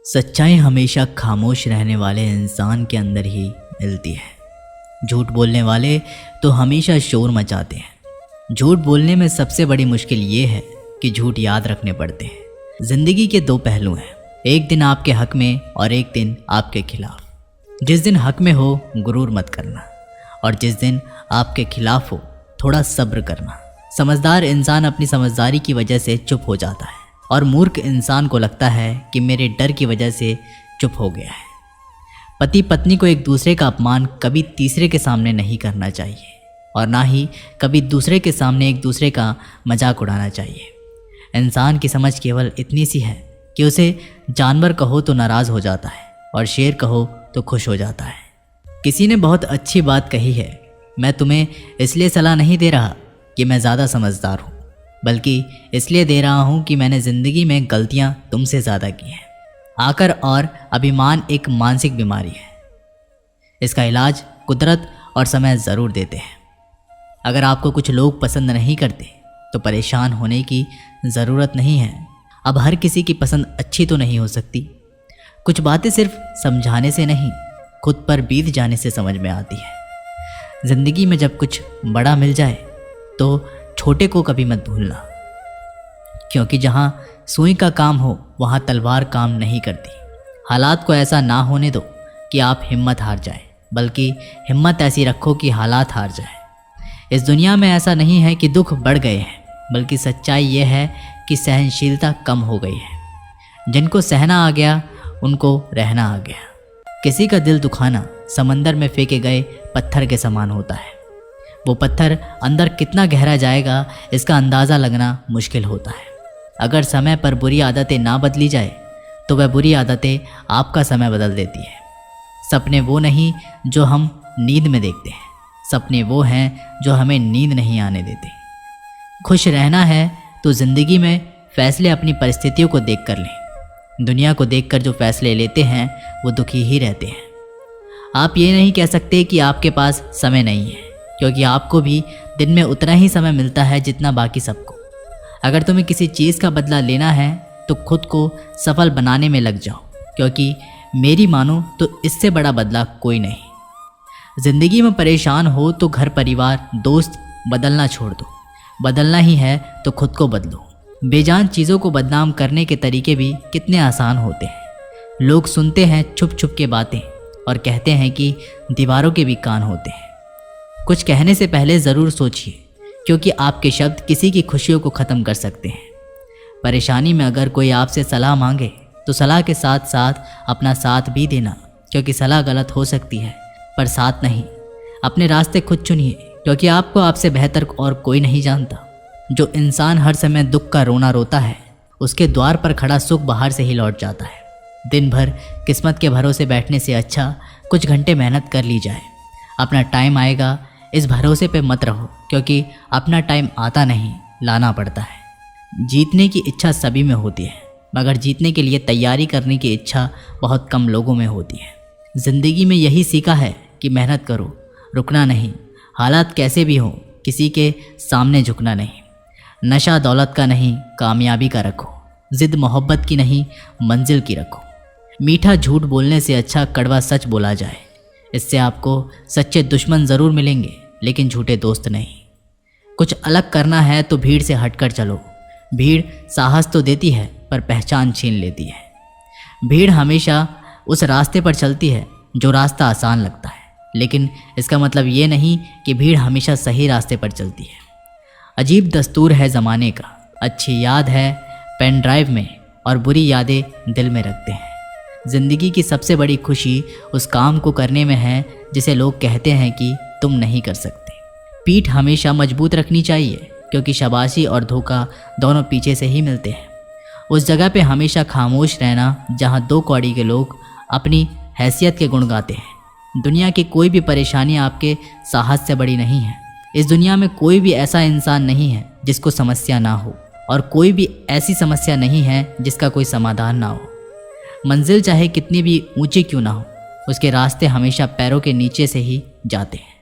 सच्चाई हमेशा खामोश रहने वाले इंसान के अंदर ही मिलती है। झूठ बोलने वाले तो हमेशा शोर मचाते हैं। झूठ बोलने में सबसे बड़ी मुश्किल ये है कि झूठ याद रखने पड़ते हैं। जिंदगी के दो पहलू हैं, एक दिन आपके हक में और एक दिन आपके खिलाफ। जिस दिन हक में हो गुरूर मत करना, और जिस दिन आपके खिलाफ हो थोड़ा सब्र करना। समझदार इंसान अपनी समझदारी की वजह से चुप हो जाता है, और मूर्ख इंसान को लगता है कि मेरे डर की वजह से चुप हो गया है। पति पत्नी को एक दूसरे का अपमान कभी तीसरे के सामने नहीं करना चाहिए, और ना ही कभी दूसरे के सामने एक दूसरे का मजाक उड़ाना चाहिए। इंसान की समझ केवल इतनी सी है कि उसे जानवर कहो तो नाराज़ हो जाता है और शेर कहो तो खुश हो जाता है। किसी ने बहुत अच्छी बात कही है, मैं तुम्हें इसलिए सलाह नहीं दे रहा कि मैं ज़्यादा समझदार हूँ, बल्कि इसलिए दे रहा हूँ कि मैंने ज़िंदगी में गलतियाँ तुमसे ज़्यादा की हैं। आकर और अभिमान एक मानसिक बीमारी है। इसका इलाज कुदरत और समय ज़रूर देते हैं। अगर आपको कुछ लोग पसंद नहीं करते तो परेशान होने की ज़रूरत नहीं है। अब हर किसी की पसंद अच्छी तो नहीं हो सकती। कुछ बातें सिर्फ समझाने से नहीं, खुद पर बीत जाने से समझ में आती है। ज़िंदगी में जब कुछ बड़ा मिल जाए तो छोटे को कभी मत भूलना, क्योंकि जहाँ सुई का काम हो वहाँ तलवार काम नहीं करती। हालात को ऐसा ना होने दो कि आप हिम्मत हार जाए, बल्कि हिम्मत ऐसी रखो कि हालात हार जाए। इस दुनिया में ऐसा नहीं है कि दुख बढ़ गए हैं, बल्कि सच्चाई ये है कि सहनशीलता कम हो गई है। जिनको सहना आ गया उनको रहना आ गया। किसी का दिल दुखाना समंदर में फेंके गए पत्थर के समान होता है। वो पत्थर अंदर कितना गहरा जाएगा इसका अंदाज़ा लगना मुश्किल होता है। अगर समय पर बुरी आदतें ना बदली जाए तो वह बुरी आदतें आपका समय बदल देती है। सपने वो नहीं जो हम नींद में देखते हैं, सपने वो हैं जो हमें नींद नहीं आने देते। खुश रहना है तो ज़िंदगी में फ़ैसले अपनी परिस्थितियों को देख कर लें। दुनिया को देखकर जो फ़ैसले लेते हैं वो दुखी ही रहते हैं। आप ये नहीं कह सकते कि आपके पास समय नहीं है, क्योंकि आपको भी दिन में उतना ही समय मिलता है जितना बाकी सबको। अगर तुम्हें किसी चीज़ का बदला लेना है तो खुद को सफल बनाने में लग जाओ, क्योंकि मेरी मानो तो इससे बड़ा बदला कोई नहीं। ज़िंदगी में परेशान हो तो घर परिवार दोस्त बदलना छोड़ दो। बदलना ही है तो खुद को बदलो। बेजान चीज़ों को बदनाम करने के तरीके भी कितने आसान होते हैं। लोग सुनते हैं छुप छुप के बातें और कहते हैं कि दीवारों के भी कान होते हैं। कुछ कहने से पहले ज़रूर सोचिए, क्योंकि आपके शब्द किसी की खुशियों को ख़त्म कर सकते हैं। परेशानी में अगर कोई आपसे सलाह मांगे तो सलाह के साथ साथ अपना साथ भी देना, क्योंकि सलाह गलत हो सकती है पर साथ नहीं। अपने रास्ते खुद चुनिए, क्योंकि आपको आपसे बेहतर और कोई नहीं जानता। जो इंसान हर समय दुख का रोना रोता है, उसके द्वार पर खड़ा सुख बाहर से ही लौट जाता है। दिन भर किस्मत के भरोसे बैठने से अच्छा कुछ घंटे मेहनत कर ली जाए। अपना टाइम आएगा इस भरोसे पे मत रहो, क्योंकि अपना टाइम आता नहीं, लाना पड़ता है। जीतने की इच्छा सभी में होती है, मगर जीतने के लिए तैयारी करने की इच्छा बहुत कम लोगों में होती है। ज़िंदगी में यही सीखा है कि मेहनत करो, रुकना नहीं। हालात कैसे भी हों, किसी के सामने झुकना नहीं। नशा दौलत का नहीं, कामयाबी का रखो। ज़िद मोहब्बत की नहीं, मंजिल की रखो। मीठा झूठ बोलने से अच्छा कड़वा सच बोला जाए। इससे आपको सच्चे दुश्मन ज़रूर मिलेंगे, लेकिन झूठे दोस्त नहीं। कुछ अलग करना है तो भीड़ से हटकर चलो। भीड़ साहस तो देती है पर पहचान छीन लेती है। भीड़ हमेशा उस रास्ते पर चलती है जो रास्ता आसान लगता है, लेकिन इसका मतलब ये नहीं कि भीड़ हमेशा सही रास्ते पर चलती है। अजीब दस्तूर है ज़माने का। अच्छी याद है पेन ड्राइव में और बुरी यादें दिल में रखते हैं। ज़िंदगी की सबसे बड़ी खुशी उस काम को करने में है जिसे लोग कहते हैं कि तुम नहीं कर सकते। पीठ हमेशा मजबूत रखनी चाहिए, क्योंकि शाबाशी और धोखा दोनों पीछे से ही मिलते हैं। उस जगह पे हमेशा खामोश रहना जहाँ दो कौड़ी के लोग अपनी हैसियत के गुण गाते हैं। दुनिया की कोई भी परेशानी आपके साहस से बड़ी नहीं है। इस दुनिया में कोई भी ऐसा इंसान नहीं है जिसको समस्या ना हो, और कोई भी ऐसी समस्या नहीं है जिसका कोई समाधान ना हो। मंजिल चाहे कितनी भी ऊंची क्यों ना हो, उसके रास्ते हमेशा पैरों के नीचे से ही जाते हैं।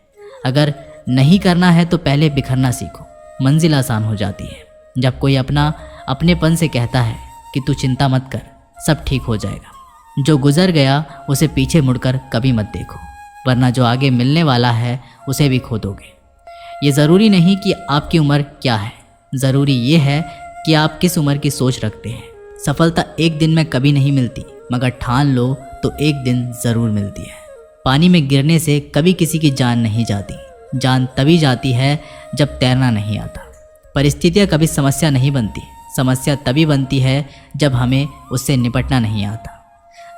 अगर नहीं करना है तो पहले बिखरना सीखो, मंजिल आसान हो जाती है। जब कोई अपनेपन से कहता है कि तू चिंता मत कर, सब ठीक हो जाएगा, जो गुजर गया उसे पीछे मुड़कर कभी मत देखो, वरना जो आगे मिलने वाला है उसे भी खो दोगे। ये ज़रूरी नहीं कि आपकी उम्र क्या है, ज़रूरी ये है कि आप किस उम्र की सोच रखते हैं। सफलता एक दिन में कभी नहीं मिलती, मगर ठान लो तो एक दिन ज़रूर मिलती है। पानी में गिरने से कभी किसी की जान नहीं जाती, जान तभी जाती है जब तैरना नहीं आता। परिस्थितियाँ कभी समस्या नहीं बनती, समस्या तभी बनती है जब हमें उससे निपटना नहीं आता।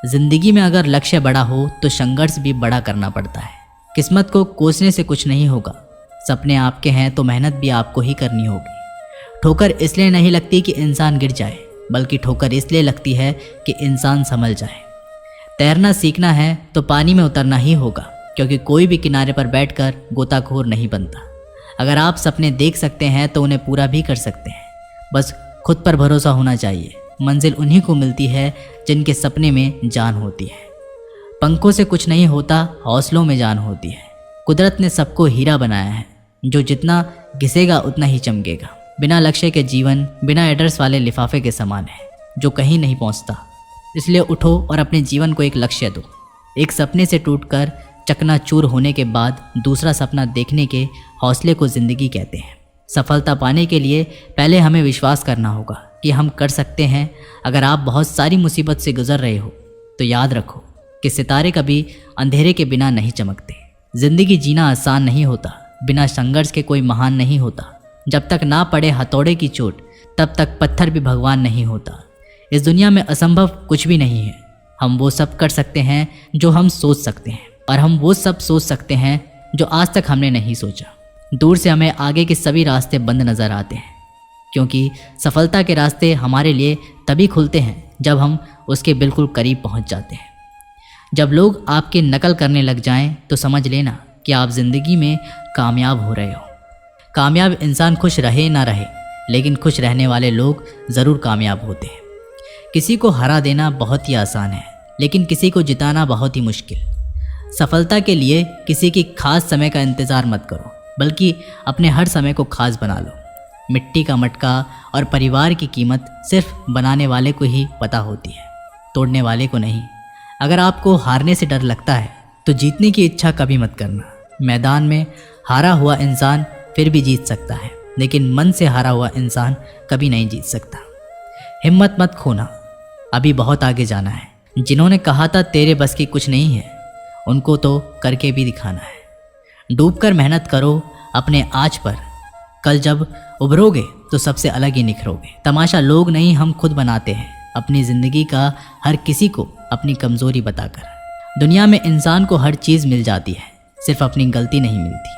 ज़िंदगी में अगर लक्ष्य बड़ा हो तो संघर्ष भी बड़ा करना पड़ता है। किस्मत को कोसने से कुछ नहीं होगा, सपने आपके हैं तो मेहनत भी आपको ही करनी होगी। ठोकर इसलिए नहीं लगती कि इंसान गिर जाए, बल्कि ठोकर इसलिए लगती है कि इंसान संभल जाए। तैरना सीखना है तो पानी में उतरना ही होगा, क्योंकि कोई भी किनारे पर बैठकर गोताखोर नहीं बनता। अगर आप सपने देख सकते हैं तो उन्हें पूरा भी कर सकते हैं, बस खुद पर भरोसा होना चाहिए। मंजिल उन्हीं को मिलती है जिनके सपने में जान होती है। पंखों से कुछ नहीं होता, हौसलों में जान होती है। कुदरत ने सबको हीरा बनाया है, जो जितना घिसेगा उतना ही चमकेगा। बिना लक्ष्य के जीवन बिना एड्रेस वाले लिफाफे के समान है, जो कहीं नहीं पहुंचता। इसलिए उठो और अपने जीवन को एक लक्ष्य दो। एक सपने से टूटकर चकनाचूर होने के बाद दूसरा सपना देखने के हौसले को ज़िंदगी कहते हैं। सफलता पाने के लिए पहले हमें विश्वास करना होगा कि हम कर सकते हैं। अगर आप बहुत सारी मुसीबत से गुजर रहे हो तो याद रखो कि सितारे कभी अंधेरे के बिना नहीं चमकते। ज़िंदगी जीना आसान नहीं होता, बिना संघर्ष के कोई महान नहीं होता। जब तक ना पड़े हथौड़े की चोट तब तक पत्थर भी भगवान नहीं होता। इस दुनिया में असंभव कुछ भी नहीं है। हम वो सब कर सकते हैं जो हम सोच सकते हैं, और हम वो सब सोच सकते हैं जो आज तक हमने नहीं सोचा। दूर से हमें आगे के सभी रास्ते बंद नज़र आते हैं, क्योंकि सफलता के रास्ते हमारे लिए तभी खुलते हैं जब हम उसके बिल्कुल करीब पहुंच जाते हैं। जब लोग आपकी नकल करने लग जाएं तो समझ लेना कि आप ज़िंदगी में कामयाब हो रहे हो। कामयाब इंसान खुश रहे ना रहे, लेकिन खुश रहने वाले लोग ज़रूर कामयाब होते हैं। किसी को हरा देना बहुत ही आसान है, लेकिन किसी को जिताना बहुत ही मुश्किल। सफलता के लिए किसी की खास समय का इंतज़ार मत करो, बल्कि अपने हर समय को खास बना लो। मिट्टी का मटका और परिवार की कीमत सिर्फ बनाने वाले को ही पता होती है, तोड़ने वाले को नहीं। अगर आपको हारने से डर लगता है तो जीतने की इच्छा कभी मत करना। मैदान में हारा हुआ इंसान फिर भी जीत सकता है, लेकिन मन से हारा हुआ इंसान कभी नहीं जीत सकता। हिम्मत मत खोना, अभी बहुत आगे जाना है। जिन्होंने कहा था तेरे बस की कुछ नहीं है, उनको तो करके भी दिखाना है। डूबकर मेहनत करो अपने आज पर, कल जब उभरोगे तो सबसे अलग ही निखरोगे। तमाशा लोग नहीं, हम खुद बनाते हैं अपनी ज़िंदगी का, हर किसी को अपनी कमज़ोरी बताकर। दुनिया में इंसान को हर चीज़ मिल जाती है, सिर्फ अपनी गलती नहीं मिलती।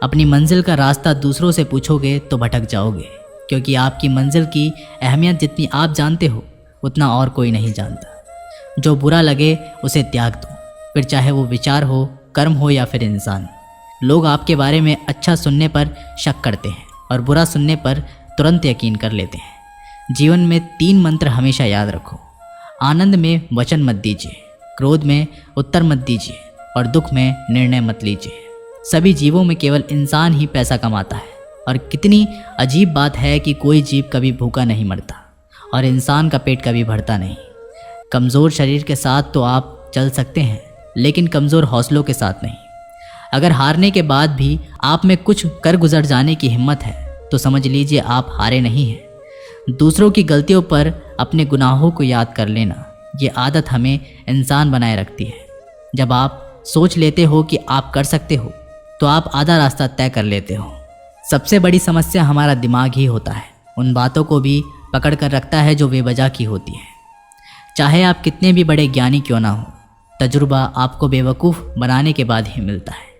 अपनी मंजिल का रास्ता दूसरों से पूछोगे तो भटक जाओगे, क्योंकि आपकी मंजिल की अहमियत जितनी आप जानते हो उतना और कोई नहीं जानता। जो बुरा लगे उसे त्याग दो, फिर चाहे वो विचार हो, कर्म हो या फिर इंसान। लोग आपके बारे में अच्छा सुनने पर शक करते हैं और बुरा सुनने पर तुरंत यकीन कर लेते हैं। जीवन में 3 मंत्र हमेशा याद रखो। आनंद में वचन मत दीजिए, क्रोध में उत्तर मत दीजिए और दुख में निर्णय मत लीजिए। सभी जीवों में केवल इंसान ही पैसा कमाता है, और कितनी अजीब बात है कि कोई जीव कभी भूखा नहीं मरता और इंसान का पेट कभी भरता नहीं। कमज़ोर शरीर के साथ तो आप चल सकते हैं, लेकिन कमज़ोर हौसलों के साथ नहीं। अगर हारने के बाद भी आप में कुछ कर गुजर जाने की हिम्मत है तो समझ लीजिए आप हारे नहीं हैं। दूसरों की गलतियों पर अपने गुनाहों को याद कर लेना, ये आदत हमें इंसान बनाए रखती है। जब आप सोच लेते हो कि आप कर सकते हो तो आप आधा रास्ता तय कर लेते हो। सबसे बड़ी समस्या हमारा दिमाग ही होता है, उन बातों को भी पकड़ कर रखता है जो बेवजह की होती है। चाहे आप कितने भी बड़े ज्ञानी क्यों ना हो, तजुर्बा आपको बेवकूफ़ बनाने के बाद ही मिलता है।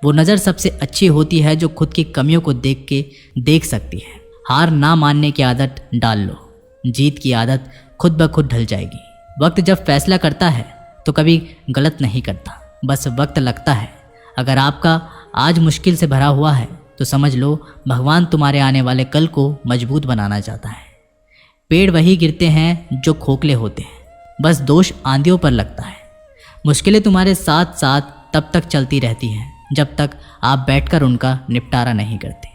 वो नज़र सबसे अच्छी होती है जो खुद की कमियों को देख सकती है। हार ना मानने की आदत डाल लो, जीत की आदत खुद ब खुद ढल जाएगी। वक्त जब फैसला करता है तो कभी गलत नहीं करता, बस वक्त लगता है। अगर आपका आज मुश्किल से भरा हुआ है तो समझ लो भगवान तुम्हारे आने वाले कल को मजबूत बनाना चाहता है। पेड़ वही गिरते हैं जो खोखले होते हैं, बस दोष आंधियों पर लगता है। मुश्किलें तुम्हारे साथ साथ तब तक चलती रहती हैं जब तक आप बैठकर उनका निपटारा नहीं करते।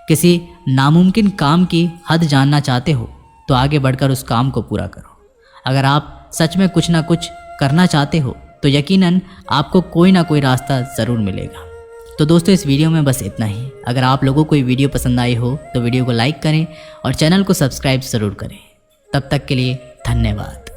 किसी नामुमकिन काम की हद जानना चाहते हो तो आगे बढ़कर उस काम को पूरा करो। अगर आप सच में कुछ ना कुछ करना चाहते हो तो यकीनन आपको कोई ना कोई रास्ता ज़रूर मिलेगा। तो दोस्तों इस वीडियो में बस इतना ही। अगर आप लोगों को ये वीडियो पसंद आई हो तो वीडियो को लाइक करें और चैनल को सब्सक्राइब ज़रूर करें। तब तक के लिए धन्यवाद।